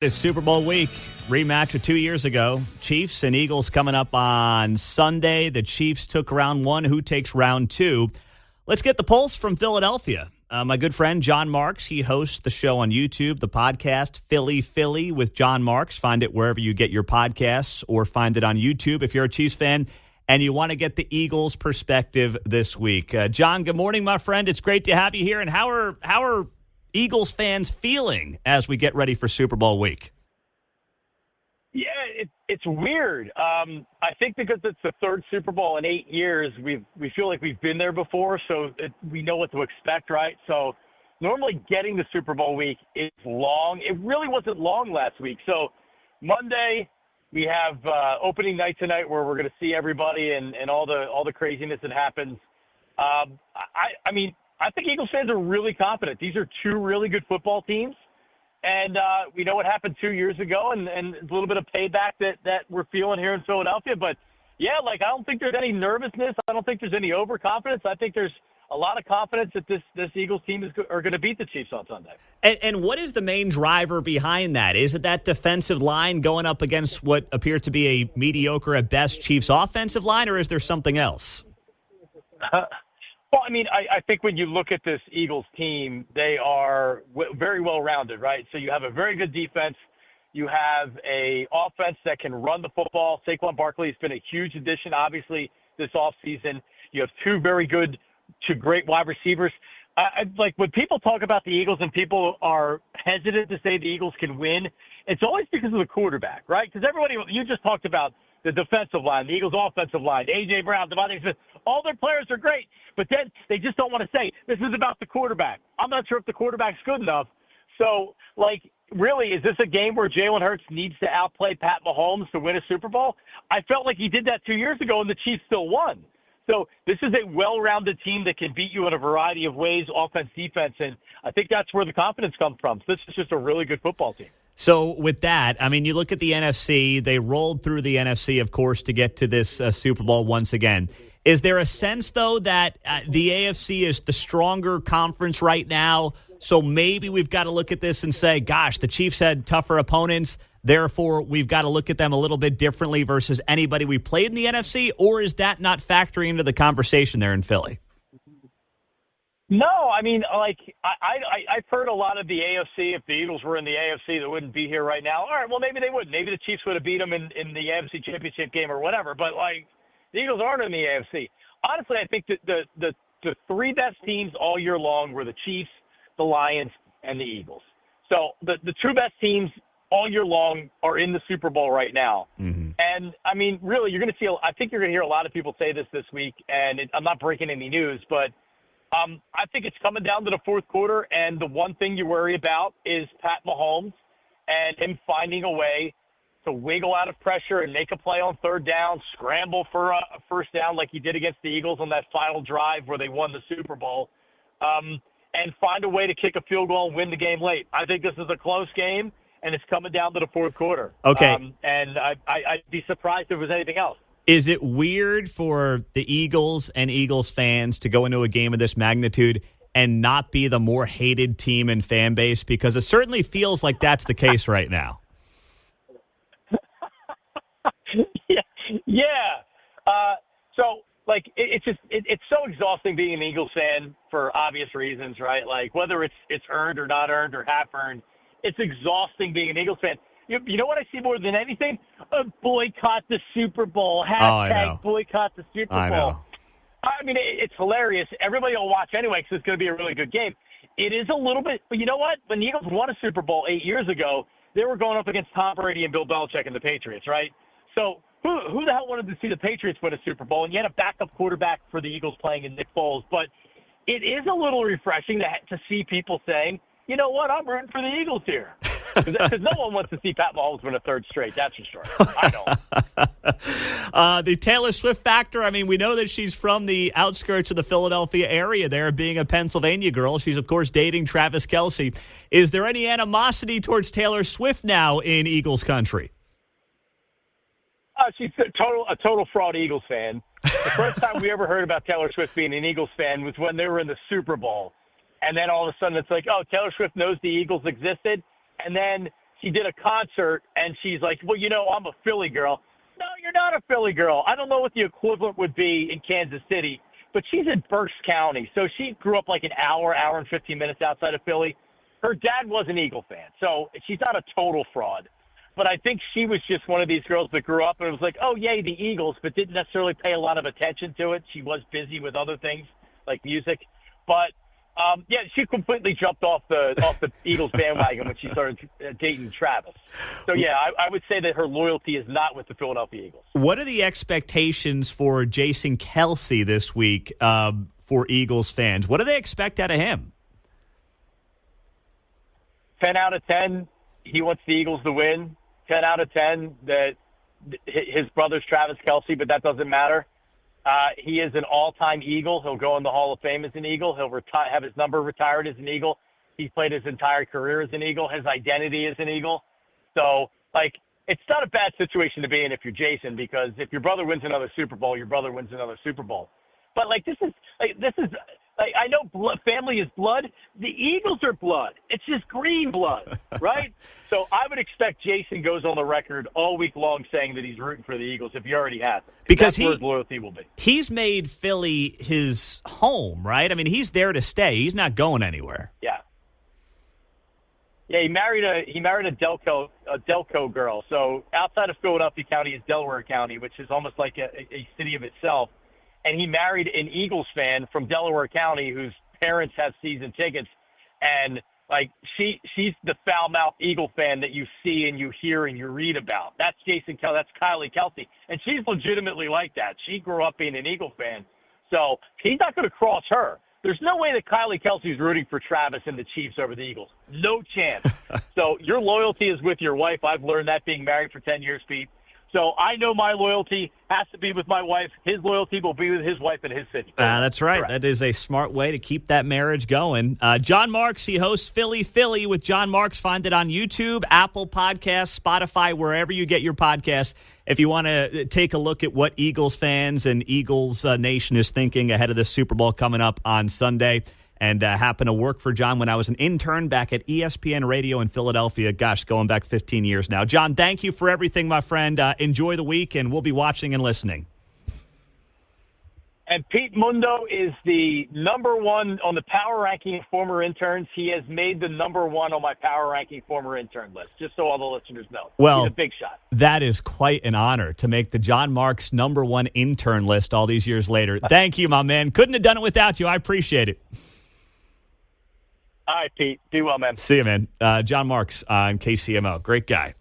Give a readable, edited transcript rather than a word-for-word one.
It's Super Bowl week, rematch of 2 years ago. Chiefs and Eagles coming up on Sunday. The Chiefs took round one. Who takes round two? Let's get the pulse from Philadelphia. My good friend John Marks, he hosts the show on YouTube, the podcast Philly with John Marks. Find it wherever you get your podcasts or find it on YouTube if you're a Chiefs fan and you want to get the Eagles' perspective this week. John, good morning, my friend. It's great to have you here. And how are Eagles fans feeling as we get ready for Super Bowl week? Yeah, it's weird. I think because it's the third Super Bowl in 8 years, we feel like we've been there before, so we know what to expect, right? So normally getting to Super Bowl week is long. It really wasn't long last week. So Monday we have opening night tonight where we're going to see everybody and all the craziness that happens. I mean, I think Eagles fans are really confident. These are two really good football teams. And we know what happened 2 years ago and a little bit of payback that we're feeling here in Philadelphia. But, yeah, I don't think there's any nervousness. I don't think there's any overconfidence. I think there's a lot of confidence that this Eagles team are going to beat the Chiefs on Sunday. And what is the main driver behind that? Is it that defensive line going up against what appears to be a mediocre at best Chiefs offensive line, or is there something else? Well, I mean, I think when you look at this Eagles team, they are very well-rounded, right? So you have a very good defense. You have a offense that can run the football. Saquon Barkley has been a huge addition, obviously, this offseason. You have two very good to great wide receivers. Like when people talk about the Eagles and people are hesitant to say the Eagles can win, it's always because of the quarterback, right? Because you just talked about the defensive line, the Eagles' offensive line, A.J. Brown, Devontae Smith, all their players are great. But then they just don't want to say, this is about the quarterback. I'm not sure if the quarterback's good enough. So, really, is this a game where Jalen Hurts needs to outplay Pat Mahomes to win a Super Bowl? I felt like he did that 2 years ago, and the Chiefs still won. So this is a well-rounded team that can beat you in a variety of ways, offense, defense, and I think that's where the confidence comes from. So this is just a really good football team. So with that, I mean, you look at the NFC, they rolled through the NFC, of course, to get to this Super Bowl once again. Is there a sense, though, that the AFC is the stronger conference right now? So maybe we've got to look at this and say, gosh, the Chiefs had tougher opponents. Therefore, we've got to look at them a little bit differently versus anybody we played in the NFC? Or is that not factoring into the conversation there in Philly? No, I mean, I've heard a lot of the AFC. If the Eagles were in the AFC, they wouldn't be here right now. All right, well, maybe they wouldn't. Maybe the Chiefs would have beat them in the AFC Championship game or whatever. But, the Eagles aren't in the AFC. Honestly, I think that the three best teams all year long were the Chiefs, the Lions, and the Eagles. So the two best teams all year long are in the Super Bowl right now. Mm-hmm. And, I mean, really, I think you're going to hear a lot of people say this week, and I'm not breaking any news, but I think it's coming down to the fourth quarter, and the one thing you worry about is Pat Mahomes and him finding a way to wiggle out of pressure and make a play on third down, scramble for a first down like he did against the Eagles on that final drive where they won the Super Bowl, and find a way to kick a field goal and win the game late. I think this is a close game, and it's coming down to the fourth quarter. Okay. And I'd be surprised if there was anything else. Is it weird for the Eagles and Eagles fans to go into a game of this magnitude and not be the more hated team and fan base? Because it certainly feels like that's the case right now. Yeah. It's so exhausting being an Eagles fan for obvious reasons, right? Whether it's earned or not earned or half earned, it's exhausting being an Eagles fan. You know what I see more than anything? Boycott the Super Bowl. Hashtag boycott the Super Bowl. I know. I mean, it's hilarious. Everybody will watch anyway because it's going to be a really good game. It is a little bit, but you know what? When the Eagles won a Super Bowl 8 years ago, they were going up against Tom Brady and Bill Belichick and the Patriots, right? So who the hell wanted to see the Patriots win a Super Bowl? And you had a backup quarterback for the Eagles playing in Nick Foles. But it is a little refreshing to see people saying, you know what, I'm rooting for the Eagles here. Because no one wants to see Pat Mahomes win a third straight, that's for sure. I don't. The Taylor Swift factor, I mean, we know that she's from the outskirts of the Philadelphia area there, being a Pennsylvania girl. She's, of course, dating Travis Kelce. Is there any animosity towards Taylor Swift now in Eagles country? She's a total fraud Eagles fan. The first time we ever heard about Taylor Swift being an Eagles fan was when they were in the Super Bowl. And then all of a sudden it's like, oh, Taylor Swift knows the Eagles existed. And then she did a concert, and she's like, well, I'm a Philly girl. No, you're not a Philly girl. I don't know what the equivalent would be in Kansas City, but she's in Berks County. So she grew up like an hour and 15 minutes outside of Philly. Her dad was an Eagle fan, so she's not a total fraud. But I think she was just one of these girls that grew up and it was like, oh, yay, the Eagles, but didn't necessarily pay a lot of attention to it. She was busy with other things like music. But, she completely jumped off the Eagles bandwagon when she started dating Travis. So, I would say that her loyalty is not with the Philadelphia Eagles. What are the expectations for Jason Kelce this week for Eagles fans? What do they expect out of him? 10 out of 10, he wants the Eagles to win. 10 out of 10 that his brother's Travis Kelce, but that doesn't matter. He is an all-time Eagle. He'll go in the Hall of Fame as an Eagle. He'll have his number retired as an Eagle. He's played his entire career as an Eagle. His identity is an Eagle. So, it's not a bad situation to be in if you're Jason, because if your brother wins another Super Bowl, your brother wins another Super Bowl. But this is I know family is blood. The Eagles are blood. It's just green blood, right? So I would expect Jason goes on the record all week long saying that he's rooting for the Eagles if he already has. Because that's where his loyalty will be. He's made Philly his home, right? I mean, he's there to stay. He's not going anywhere. Yeah. Yeah, he married a Delco girl. So outside of Philadelphia County is Delaware County, which is almost like a city of itself. And he married an Eagles fan from Delaware County whose parents have season tickets. And, she's the foul-mouthed Eagle fan that you see and you hear and you read about. That's Jason Kelce. That's Kylie Kelce. And she's legitimately like that. She grew up being an Eagle fan. So he's not going to cross her. There's no way that Kylie Kelce is rooting for Travis and the Chiefs over the Eagles. No chance. So your loyalty is with your wife. I've learned that being married for 10 years, Pete. So I know my loyalty has to be with my wife. His loyalty will be with his wife and his city. That's right. Correct. That is a smart way to keep that marriage going. John Marks, he hosts Philly with John Marks. Find it on YouTube, Apple Podcasts, Spotify, wherever you get your podcasts. If you want to take a look at what Eagles fans and Eagles Nation is thinking ahead of the Super Bowl coming up on Sunday. And happened to work for John when I was an intern back at ESPN Radio in Philadelphia. Gosh, going back 15 years now. John, thank you for everything, my friend. Enjoy the week, and we'll be watching and listening. And Pete Mundo is the number one on the power ranking of former interns. He has made the number one on my power ranking former intern list, just so all the listeners know. Well, he's a big shot. That is quite an honor to make the John Marks number one intern list all these years later. Thank you, my man. Couldn't have done it without you. I appreciate it. All right, Pete. Do well, man. See you, man. John Marks on KCMO. Great guy.